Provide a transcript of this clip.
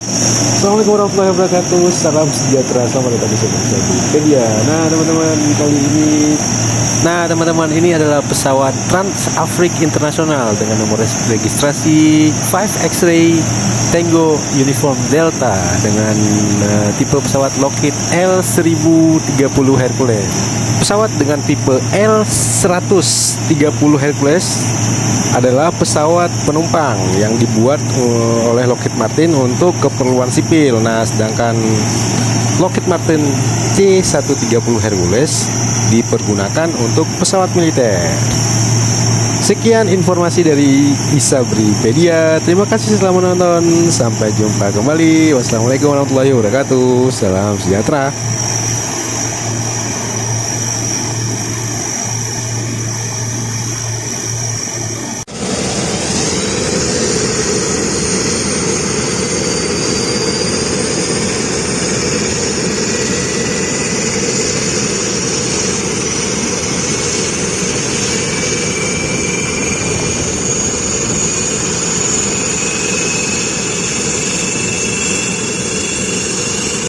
Assalamualaikum warahmatullahi wabarakatuh. Salam sejahtera. Selamat datang di Sobat Wikipedia. Teman-teman, ini adalah pesawat Trans-Afrik Internasional dengan nomor registrasi 5 X-ray Tango Uniform Delta dengan tipe pesawat Lockheed L1030 Hercules. Pesawat dengan tipe L130 Hercules adalah pesawat penumpang yang dibuat oleh Lockheed Martin untuk keperluan sipil. Nah, sedangkan Lockheed Martin C130 Hercules dipergunakan untuk pesawat militer. Sekian informasi dari Isabripedia. Terima kasih telah menonton. Sampai jumpa kembali. Wassalamualaikum warahmatullahi wabarakatuh. Salam sejahtera.